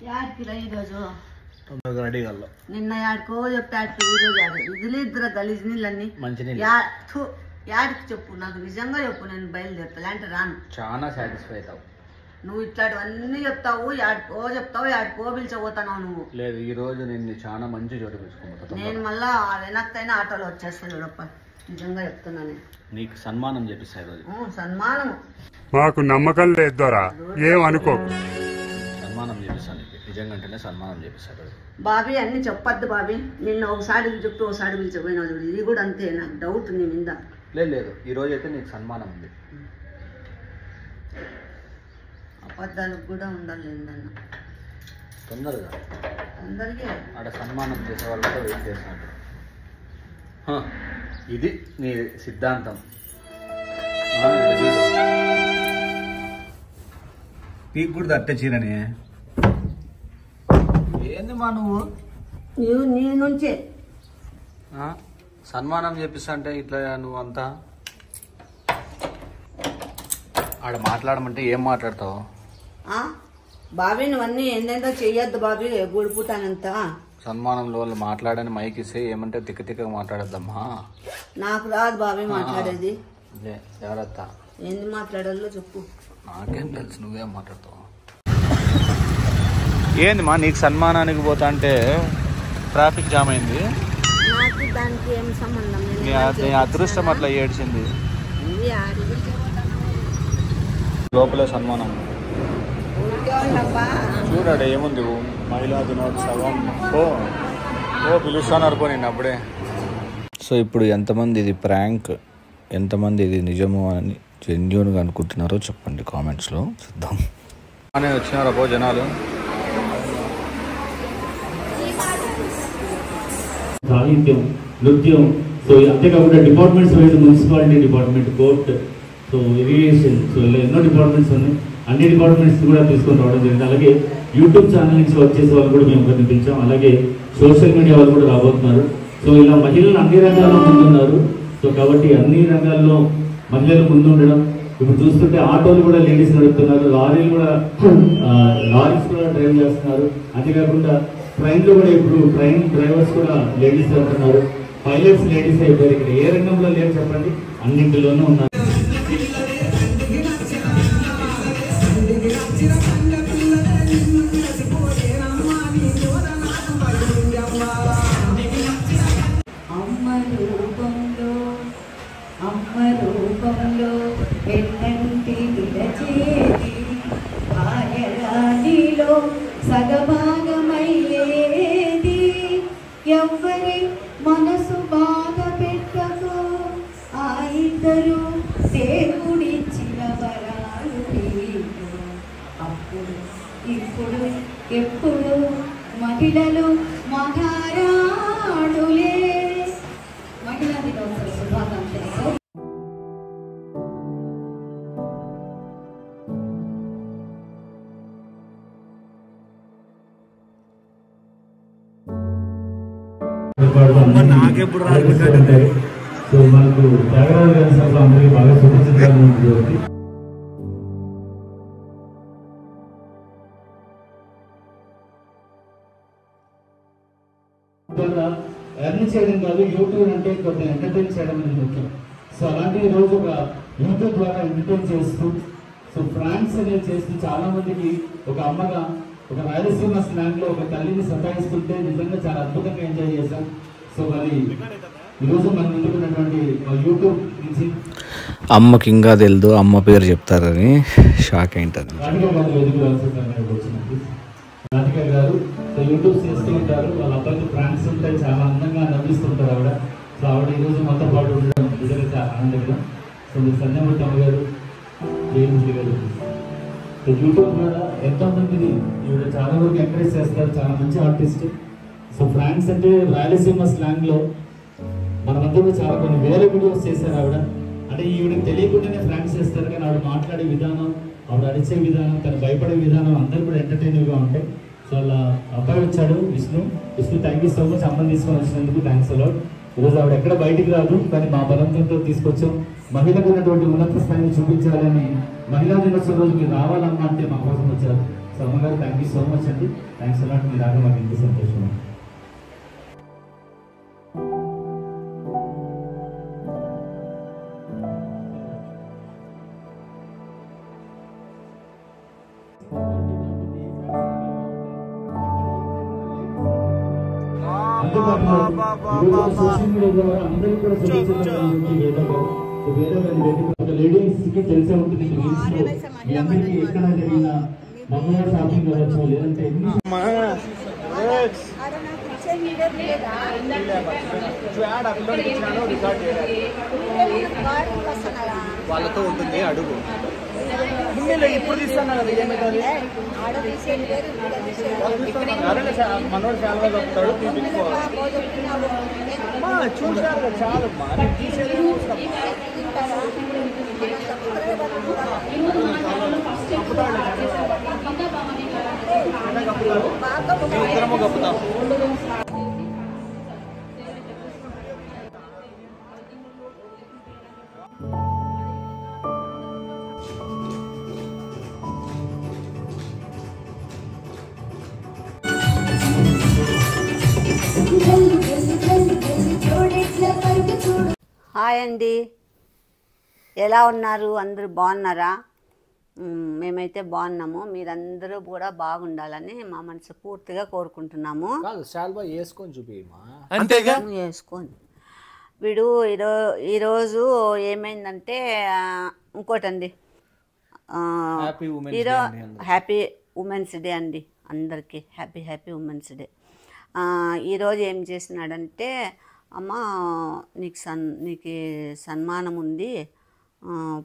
యాడ్కిరా ఈరోజు తొందరగా రెడీ కల్లా నిన్న యాడ్కో చెప్తాడు ఈరోజు యాడ్ ఇదిలే ఇద్దరు గలీజ్ నీళ్ళన్నీ మంచినీళ్ళు యాడ్కి చెప్పు నాకు నిజంగా చెప్పు నేను బయలుదేరుతా లేదంటే రాను. చాలా సాటిస్ఫై అవుతావు నువ్వు ఇట్లాంటివన్నీ చెప్తావు యాడ్కో పిలిచబోతున్నావు నువ్వు. లేదు ఈ రోజు నేను చాలా మంచి చోటు పిలుచుకుంటా. నేను మళ్ళా వెనక్తైనా ఆటోలో వచ్చేస్తా చూడప్ప నిజంగా చెప్తున్నాను. నీకు సన్మానం చేపిస్తాయి రోజు. సన్మానం మాకు నమ్మకం లేదు దొరా ఏమనుకో. సన్మానం చేపిస్తాను నీకు నిజంగా అంటేనే సన్మానం చేపిస్తాడు. బాబీ అన్ని చెప్పొద్దు బాబీ. నిన్న ఒకసారి చెప్పి ఒకసారి పిలిచిపోయినావు చూడు. ఇది కూడా అంతే నాకు డౌట్ నీ మీద. లేదు ఈ రోజు అయితే నీకు సన్మానం ఉంది. అబద్ధాలకు కూడా ఉండాలి ఏందన్న తొందరగా అందరికీ ఆడ సన్మానం చేసే వాళ్ళు కూడా వెయిట్ చేస్తున్నట్టు. ఇది నీ సిద్ధాంతం. పీక్ కూడా తట్టే చీరని ఏంది మా నువ్వు నీ నుంచే సన్మానం చేపిస్తా అంటే ఇట్లా నువ్వు అంతా ఆడ మాట్లాడమంటే ఏం మాట్లాడతావు? బాబీ నువ్వన్నీ ఏందేందో చెయ్యొద్దు బాబీ గొడిపోతానంత. సన్మానంలో వాళ్ళు మాట్లాడని మైక్ ఇస్తే ఏమంటే తిక్క మాట్లాడద్దమ్మా. నాకు రాదు బాబీ మాట్లాడేది. జాగ్రత్త ఏంది మాట్లాడాలో చెప్పు. నాకేం తెలుసు నువ్వేం మాట్లాడతావు. ఏంది మా నీకు సన్మానానికి పోతా అంటే ట్రాఫిక్ జామ్ అయింది. నాకు దానికి ఏం సంబంధం. నీ అదృష్టం అట్లా ఏడ్చింది. లోపల సన్మానం చూడాడు ఏముంది మహిళా దినోత్సవం ఓ పిలుస్తాను నేను అప్పుడే. సో ఇప్పుడు ఎంతమంది ఇది ప్రాంక్ ఎంతమంది ఇది నిజము అని జెన్యూన్గా అనుకుంటున్నారో చెప్పండి కామెంట్స్లో చూద్దాం. అనే వచ్చినారా పో జనాలు. సాహిత్యం నృత్యం సో అంతేకాకుండా departments wise municipality department court so irrigation so ఇలా ఎన్నో డిపార్ట్మెంట్స్ ఉన్నాయి. అన్ని డిపార్ట్మెంట్స్ కూడా తీసుకొని రావడం జరిగింది. అలాగే యూట్యూబ్ ఛానల్ నుంచి వర్క్ చేసే వాళ్ళు కూడా మేము ఒకరిని పిలిచాం. అలాగే సోషల్ మీడియా వాళ్ళు కూడా రాబోతున్నారు. సో ఇలా మహిళలు అన్ని రంగాల్లో ముందున్నారు. సో కాబట్టి అన్ని రంగాల్లో మహిళలు ముందుండడం. ఇప్పుడు చూస్తుంటే ఆటోలు కూడా లేడీస్ నడుపుతున్నారు, లారీస్ కూడా డ్రైవ్ చేస్తున్నారు. అంతేకాకుండా ట్రైన్లు కూడా ఇప్పుడు ట్రైన్ డ్రైవర్స్ కూడా లేడీస్ అవుతున్నారు, పైలట్స్ లేడీస్ అయిపోయారు. ఇక్కడ ఏ రంగంలో లేరు చెప్పండి, అన్నింటిలోనూ ఉన్నారు. అమ్మ రూపంలో ఎన్నంటి విరచేది ఆయరానిలో సగభాగమయ్యేది. ఎవ్వరి మనసు బాధ పెట్టకు, ఆ ఇద్దరు దేవుడిచ్చిన వరాలు నీకు. అప్పుడు ఇప్పుడు ఎప్పుడు మహిళలు మహారాణులే. మహిళా దినోత్సవ శుభాకాంక్షలు. నాకెప్పుడు సో మనకు త్యాగరాజ గారి సభలో అందరికీ బాగా సుపరిచితంగా ఉంటుంది. ఎర్న్ చేయడం కాదు, యూట్యూబ్ అంటే కొద్దిగా ఎంటర్టైన్ చేయడం అనేది ముఖ్యం. సో అలాంటి రోజు ఒక యూట్యూబ్ ద్వారా ఎంటర్టైన్ చేస్తూ సో ఫ్రాంక్స్ అనేది చేస్తూ చాలా మందికి ఒక అమ్మగా ఒక రాయలసీమ స్లాంగ్ లో ఒక తల్లిని సతాయిస్తుంటే నిజంగా చాలా అద్భుతంగా ఎంజాయ్ చేశాం. సో మరి ఈరోజు మనం ఎందుకున్నటువంటి యూట్యూబ్ నుంచి అమ్మకి ఇంకా తెలియదు అమ్మ పేరు చెప్తారని షాక్ అయింటుంది. రాధిక గారు ఎదుగు వచ్చినట్టు రాధిక గారు యూట్యూబ్ చేస్తూ ఉంటారు. వాళ్ళ అబ్బాయికి ఫ్రాంక్స్ ఉంటాయి, చాలా అందంగా నవ్విస్తుంటారు ఆవిడ. సో ఆవిడ ఈరోజు మొత్తం పాటు ఉండడం నిజంగా చాలా ఆనందంగా. సో సంజయమూర్తి అమ్మ గారు, జయమూర్తి గారు యూట్యూబ్ ద్వారా ఎంతో మందిని ఈవిడ చాలా వరకు ఎంకరేజ్ చేస్తారు. చాలా మంచి ఆర్టిస్ట్. సో ఫ్రాంక్స్ అంటే రాయలసీమ స్లాంగ్ లో మనమందరూ చాలా కొన్ని వేల వీడియోస్ చేశారు ఆవిడ. అంటే ఈవిడకి తెలియకుండానే ఫ్రాంక్స్ చేస్తారు, కానీ ఆవిడ మాట్లాడే విధానం, ఆవిడ అరిచే విధానం, తను భయపడే విధానం అందరూ కూడా ఎంటర్టైనింగ్ గా ఉంటాయి. సో అలా అబ్బాయి వచ్చాడు Vishnu thank you so much. అమ్మని తీసుకొని వచ్చినందుకు థ్యాంక్స్ అలాట్. ఈరోజు ఆవిడ ఎక్కడ బయటికి రాదు, కానీ మా బలంతో తీసుకొచ్చాం. మహిళకు ఉన్నటువంటి ఉన్నత స్థాయిని చూపించాలని మహిళా దినోత్సవం రోజు మీరు రావాలమ్మా అంటే మా కోసం వచ్చారు. సో అమ్మగారు థ్యాంక్ యూ సో మచ్ అండి. Thanks a lot. మీ రాగా మాకు ఎంత సంతోషం. సోషల్ మీడియా ద్వారా అందరికీ కూడా లేడీస్ కి తెలిసే ఉంటుంది. మీ అందరికీ ఎక్కడ జరిగిన మమ్మల్ని షాపింగ్ కావచ్చు లేదంటే వాళ్ళతో ఉంటుంది అడుగు ఇప్పుడు తీస్తాను కదా మనోడు చాలా చెప్తాడు చూసారు చాలు తీసేది ఇద్దరము కప్పుతాం. హాయ్ అండి, ఎలా ఉన్నారు? అందరూ బాగున్నారా? మేమైతే బాగున్నాము. మీరందరూ కూడా బాగుండాలని మా మనసు పూర్తిగా కోరుకుంటున్నాము. వేసుకొని వీడు ఈరోజు ఏమైందంటే ఇంకోటండి, హ్యాపీ ఉమెన్స్ డే అండి. అందరికీ హ్యాపీ ఉమెన్స్ డే. ఈరోజు ఏం చేసినాడంటే, అమ్మ నీకు సన్మానం ఉంది,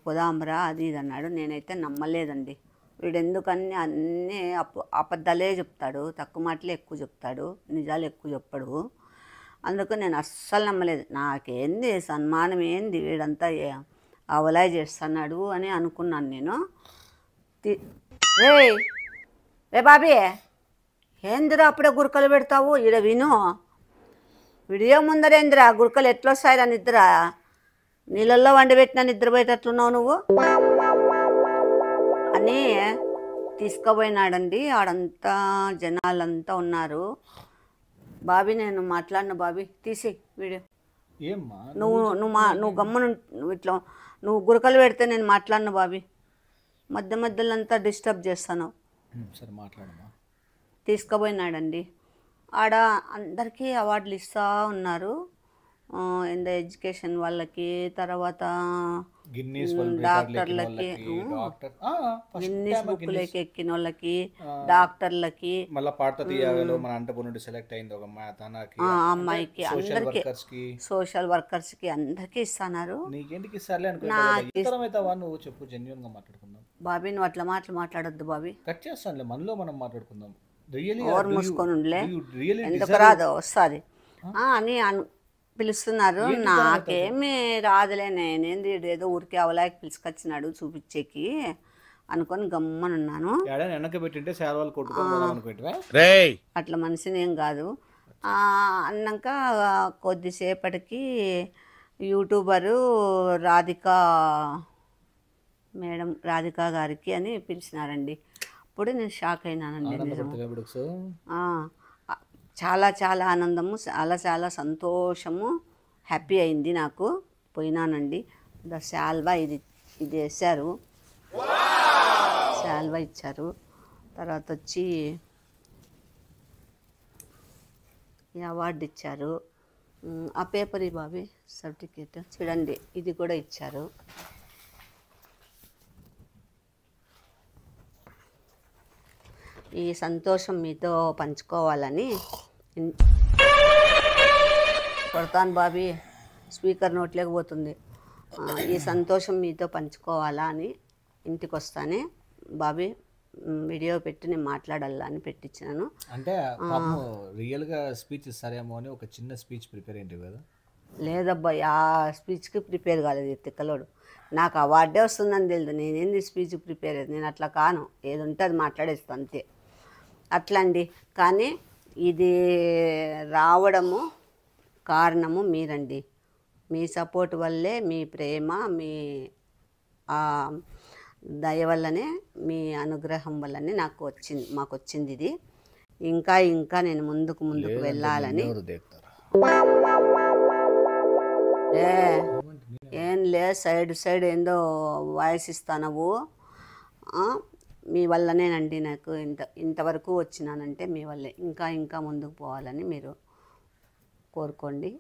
పొదాంబరా అది ఇది అన్నాడు. నేనైతే నమ్మలేదండి. వీడు ఎందుకని అన్నీ అబద్ధాలే చెప్తాడు, తక్కువ మాటలే ఎక్కువ చెప్తాడు, నిజాలు ఎక్కువ చెప్పడు. అందుకు నేను అస్సలు నమ్మలేదు. నాకేంది సన్మానం ఏంది, వీడంతా అవలాయ్ చేస్తున్నాడు అని అనుకున్నాను నేను. రే బాబీ, ఏందిరా అప్పుడే గురకలు పెడతావు? ఈడ విను, వీడియో ముందరేందిరా గురకలు ఎట్లొస్తాయిరా నిద్ర? నీళ్ళల్లో వండబెట్టిన నిద్రపోయేటట్లున్నావు నువ్వు అని తీసుకుపోయినాడండి. ఆడంతా జనాలంతా ఉన్నారు. బాబీ నేను మాట్లాడిన, బాబీ తీసి వీడియో. నువ్వు గమ్మును ఇట్లా నువ్వు గురకలు పెడితే నేను మాట్లాడిన బాబీ. మధ్యలో అంతా డిస్టర్బ్ చేస్తాను. సరే మాట్లాడమా. తీసుకుపోయినాడండి. ఆడ అందరికీ అవార్డులు ఇస్తూ ఉన్నారు. ఇంత ఎడ్యుకేషన్ వాళ్ళకి, తర్వాత డాక్టర్లకి, గిన్నీస్ బుక్లోకి ఎక్కిన వాళ్ళకి, డాక్టర్లకి, అమ్మాయికి, అందరికి, సోషల్ వర్కర్స్కి అందరికీ ఇస్తున్నారు. బాబీ నువ్వు అట్లా మాట్లాడొద్దు బాబీ. కట్ చేస్తానులే, మనలో మనం మాట్లాడుకుందాం. ఓవర్ మూసుకొని ఉండలే, ఎందుకు రాదు వస్తుంది అని పిలుస్తున్నారు. నాకేమీ రాదులే, నేనేంది ఏదో ఊరికే అవలాకి పిలుచుకొచ్చినాడు చూపించేకి అనుకొని గమ్మనున్నాను. అట్లా మనిషిని ఏం కాదు అన్నాక కొద్దిసేపటికి యూట్యూబరు రాధికా గారికి అని పిలిచినారండి. అప్పుడు నేను షాక్ అయినానండి. చాలా ఆనందము, చాలా సంతోషము, హ్యాపీ అయింది నాకు. పోయినానండి. శాల్వా ఇది వేశారు, శాల్వా ఇచ్చారు. తర్వాత వచ్చి ఈ అవార్డు ఇచ్చారు. ఆ పేపర్ ఈ బాబీ సర్టిఫికేట్ చూడండి, ఇది కూడా ఇచ్చారు. ఈ సంతోషం మీతో పంచుకోవాలని కొడతాను బాబీ, స్పీకర్ నోట్లోకి పోతుంది. ఈ సంతోషం మీతో పంచుకోవాలా అని ఇంటికి వస్తానే బాబీ వీడియో పెట్టి నేను మాట్లాడాలా అని పెట్టించినాను. అంటే రియల్గా స్పీచ్ ఇస్తారేమో అని ఒక చిన్న స్పీచ్ ప్రిపేర్ అయింది కదా? లేదబ్బా, ఆ స్పీచ్కి ప్రిపేర్ కాలేదు తిక్కలోడు. నాకు అవార్డే వస్తుందని తెలియదు. నేనేంది స్పీచ్ ప్రిపేర్ అయ్యేది? నేను అట్లా కాను, ఏది ఉంటే అది మాట్లాడేస్తాను అంతే. అట్లా అండి. కానీ ఇది రావడము కారణము మీరండి. మీ సపోర్ట్ వల్లే, మీ ప్రేమ, మీ దయ వల్లనే మీ అనుగ్రహం వల్లనే మాకు వచ్చింది ఇది. ఇంకా ఇంకా నేను ముందుకు వెళ్ళాలని. ఏం లే సైడ్ ఏందో వాయిస్ ఇస్తానవు. మీ వల్లనేనండి నాకు ఇంతవరకు వచ్చినానంటే మీ వల్లే. ఇంకా ఇంకా ముందుకు పోవాలని మీరు కోరుకోండి.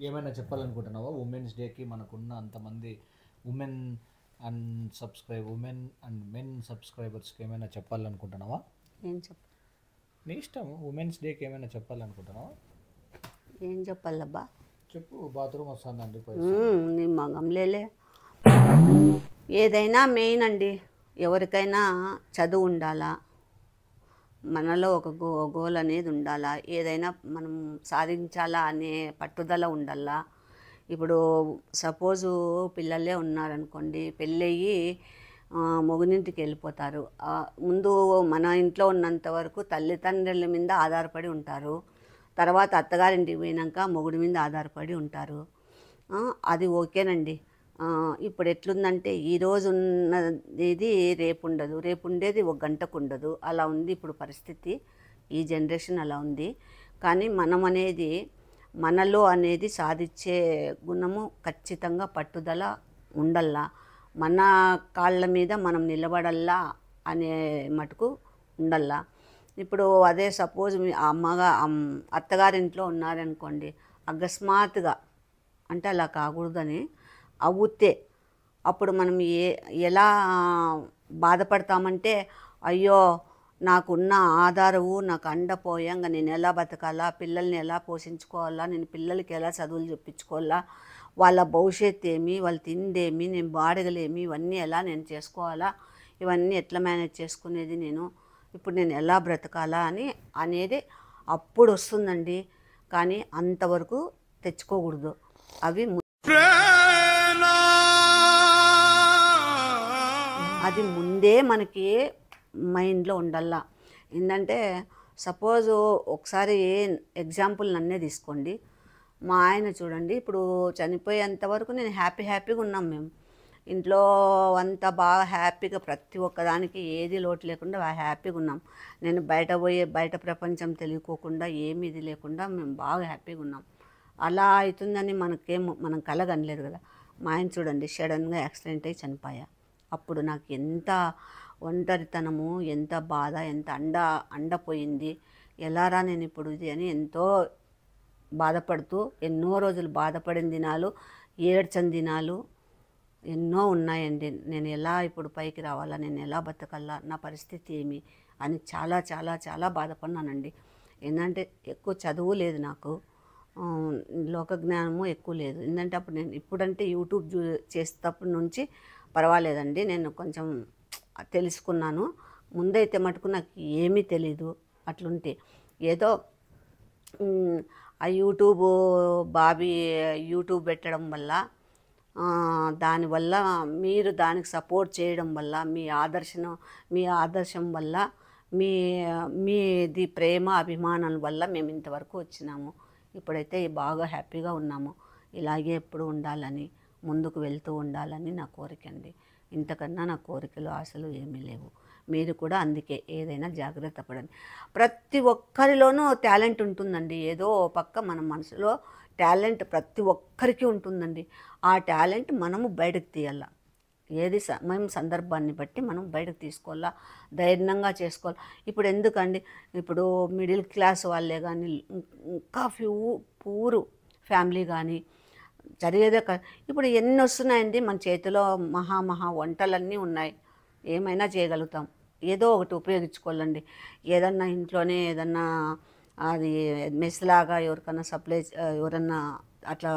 ఏమైనా చెప్పాలనుకుంటున్నావా ఉమెన్స్ డేకి? మనకున్న అంతమంది ఉమెన్ అండ్ మెన్ సబ్స్క్రైబర్స్కి ఏమైనా చెప్పాలనుకుంటున్నావా? ఏం నీ ఇష్టం. ఉమెన్స్ డేకి ఏమైనా చెప్పాలనుకుంటున్నావా? ఏం చెప్పాలబ్బా? చెప్పు. బాత్రూమ్ వస్తుందండి. నీ మగంలేలే. ఏదైనా మెయిన్ అండి, ఎవరికైనా చదువు ఉండాలా, మనలో ఒక గోల్ అనేది ఉండాలా, ఏదైనా మనం సాధించాలా అనే పట్టుదల ఉండాలా. ఇప్పుడు సపోజు పిల్లలే ఉన్నారనుకోండి, పెళ్ళయ్యి మొగునింటికి వెళ్ళిపోతారు. ముందు మన ఇంట్లో ఉన్నంత వరకు తల్లిదండ్రుల మీద ఆధారపడి ఉంటారు. తర్వాత అత్తగారింటికి పోయినాక మొగుడి మీద ఆధారపడి ఉంటారు. అది ఓకేనండి. ఇప్పుడు ఎట్లుందంటే ఈరోజు ఉన్నది రేపు ఉండదు, రేపు ఉండేది ఒక గంటకు ఉండదు. అలా ఉంది ఇప్పుడు పరిస్థితి. ఈ జనరేషన్ అలా ఉంది. కానీ మనం అనేది మనలో అనేది సాధించే గుణము ఖచ్చితంగా పట్టుదల ఉండల్లా. మన కాళ్ళ మీద మనం నిలబడల్లా అనే మటుకు ఉండల్లా. ఇప్పుడు అదే సపోజ్ మీ అత్తగారింట్లో ఉన్నారనుకోండి, అకస్మాత్తుగా అంటే అలా కాకూడదని అవుతే అప్పుడు మనం ఎలా బాధపడతామంటే, అయ్యో నాకున్న ఆధారవు నాకు అండపోయాంగా నేను ఎలా బతకాలా, పిల్లల్ని ఎలా పోషించుకోవాలా, నేను పిల్లలకి ఎలా చదువులు చెప్పించుకోవాలా, వాళ్ళ భవిష్యత్తు ఏమి, వాళ్ళు తిండేమి, నేను బాడగలేమి, ఇవన్నీ ఎలా నేను చేసుకోవాలా, ఇవన్నీ ఎట్లా మేనేజ్ చేసుకునేది, ఇప్పుడు నేను ఎలా బ్రతకాలా అనేది అప్పుడు వస్తుందండి. కానీ అంతవరకు తెచ్చుకోకూడదు. అది ముందే మనకి మైండ్లో ఉండాలా. ఏంటంటే సపోజు ఒకసారి ఎగ్జాంపుల్ నన్నే తీసుకోండి. మా ఆయన చూడండి, ఇప్పుడు చనిపోయేంత వరకు నేను హ్యాపీగా ఉన్నాం. మేము ఇంట్లో అంతా బాగా హ్యాపీగా, ప్రతి ఒక్కదానికి ఏది లోటు లేకుండా హ్యాపీగా ఉన్నాం. నేను బయట ప్రపంచం తెలియకోకుండా ఏమీ ఇది లేకుండా మేము బాగా హ్యాపీగా ఉన్నాం. అలా అవుతుందని మనం కలగనలేదు కదా. మా ఆయన చూడండి సడన్గా యాక్సిడెంట్ అయ్యి చనిపోయా. అప్పుడు నాకు ఎంత ఒంటరితనము, ఎంత బాధ, ఎంత అండపోయింది. ఎలారా నేను ఇప్పుడు ఇది అని ఎంతో బాధపడుతూ ఎన్నో రోజులు బాధపడిన దినాలు, ఏడ్చని దినాలు ఎన్నో ఉన్నాయండి. నేను ఎలా ఇప్పుడు పైకి రావాలా, నేను ఎలా బతకల్లా, నా పరిస్థితి ఏమి అని చాలా చాలా చాలా బాధపడినానండి. ఏంటంటే ఎక్కువ చదువు లేదు నాకు, లోక జ్ఞానము ఎక్కువ లేదు. ఏంటంటే అప్పుడు నేను ఇప్పుడంటే యూట్యూబ్ చేసేటప్పటి నుంచి పర్వాలేదండి, నేను కొంచెం తెలుసుకున్నాను. ముందైతే మటుకు నాకు ఏమీ తెలీదు. అట్లుంటే ఏదో ఆ యూట్యూబ్ పెట్టడం వల్ల, దానివల్ల మీరు దానికి సపోర్ట్ చేయడం వల్ల, మీ ఆదర్శం వల్ల, మీది ప్రేమ అభిమానం వల్ల మేము ఇంతవరకు వచ్చినాము. ఇప్పుడైతే బాగా హ్యాపీగా ఉన్నాము. ఇలాగే ఎప్పుడు ఉండాలని, ముందుకు వెళ్తూ ఉండాలని నా కోరిక అండి. ఇంతకన్నా నా కోరికలు ఆశలు ఏమీ లేవు. మీరు కూడా అందుకే ఏదైనా జాగ్రత్త పడండి. ప్రతి ఒక్కరిలోనూ టాలెంట్ ఉంటుందండి. ఏదో పక్క మన మనసులో టాలెంట్ ప్రతి ఒక్కరికి ఉంటుందండి. ఆ టాలెంట్ మనము బయటకు తీయాల. మేము సందర్భాన్ని బట్టి మనం బయటకు తీసుకోవాలా, ధైర్యంగా చేసుకోవాలి. ఇప్పుడు ఎందుకండి, ఇప్పుడు మిడిల్ క్లాస్ వాళ్ళే కానీ, ఇంకా పూర్ ఫ్యామిలీ కానీ జరిగేదే ఇప్పుడు ఎన్ని వస్తున్నాయండి మన చేతిలో. మహా వంటలన్నీ ఉన్నాయి, ఏమైనా చేయగలుగుతాం. ఏదో ఒకటి ఉపయోగించుకోవాలండి. ఏదన్నా ఇంట్లోనే ఏదన్నా అది మెస్లాగా ఎవరికన్నా ఎవరన్నా అట్లా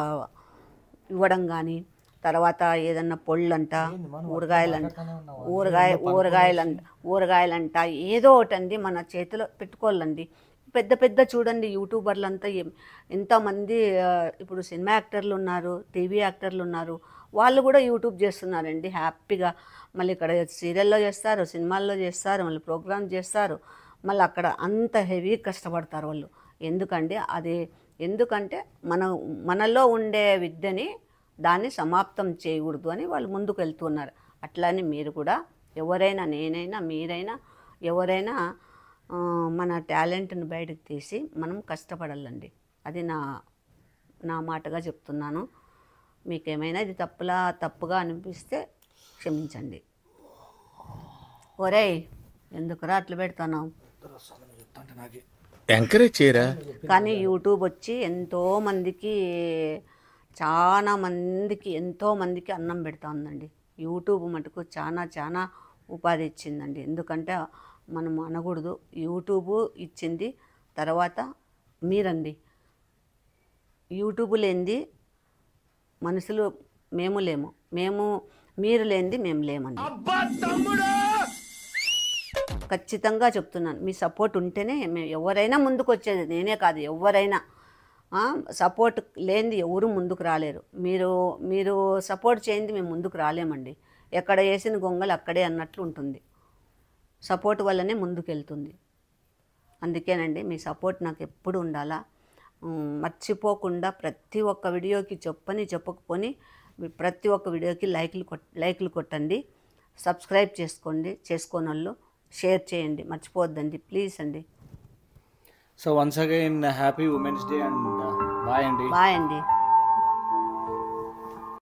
ఇవ్వడం కానీ, తర్వాత ఏదన్నా పొళ్ళంట, ఊరగాయలంట ఏదో ఒకటండి మన చేతిలో పెట్టుకోవాలండి. పెద్ద చూడండి యూట్యూబర్లంతా ఎంతోమంది ఇప్పుడు సినిమా యాక్టర్లు ఉన్నారు, టీవీ యాక్టర్లు ఉన్నారు. వాళ్ళు కూడా యూట్యూబ్ చేస్తున్నారండి హ్యాపీగా. మళ్ళీ ఇక్కడ సీరియల్లో చేస్తారు, సినిమాల్లో చేస్తారు, మళ్ళీ ప్రోగ్రామ్ చేస్తారు. మళ్ళీ అక్కడ అంత హెవీ కష్టపడతారు వాళ్ళు. ఎందుకంటే మనలో ఉండే విద్యని దాన్ని సమాప్తం చేయకూడదు అని వాళ్ళు ముందుకు వెళ్తున్నారు. అట్లానే మీరు కూడా ఎవరైనా, నేనైనా, మీరైనా, ఎవరైనా మన టాలెంట్ని బయటకు తీసి మనం కష్టపడాలండి. అది నా మాటగా చెప్తున్నాను. మీకేమైనా ఇది తప్పుగా అనిపిస్తే క్షమించండి. ఒరేయ్, ఎందుకురా అట్లా పెడతావు? ఎంకరేజ్ చేయరా. కానీ యూట్యూబ్ వచ్చి ఎంతో మందికి అన్నం పెడతా ఉందండి. యూట్యూబ్ మటుకు చాలా ఉపాధి ఇచ్చిందండి. ఎందుకంటే మనం అనకూడదు, యూట్యూబ్ ఇచ్చింది. తర్వాత మీరండి, యూట్యూబ్ లేనిది మనుషులు మేము లేము, మీరు లేనిది మేము లేమండి. ఖచ్చితంగా చెప్తున్నాను. మీ సపోర్ట్ ఉంటేనే ఎవరైనా ముందుకు వచ్చేది. నేనే కాదు, ఎవరైనా. సపోర్ట్ లేనిది ఎవరు ముందుకు రాలేరు. మీరు సపోర్ట్ చేయండి, మేము ముందుకు రాలేమండి. ఎక్కడ వేసిన గొంగలు అక్కడే అన్నట్లు ఉంటుంది. సపోర్ట్ వల్లనే ముందుకు వెళ్తుంది. అందుకేనండి మీ సపోర్ట్ నాకు ఎప్పుడు ఉండాలా. మర్చిపోకుండా ప్రతి ఒక్క వీడియోకి చెప్పకపోని ప్రతి ఒక్క వీడియోకి లైక్లు కొట్టండి. సబ్స్క్రైబ్ చేసుకోని వాళ్ళు షేర్ చేయండి, మర్చిపోవద్దండి ప్లీజ్ అండి. So once again happy women's day and bye అండి. బాయ్ అండి.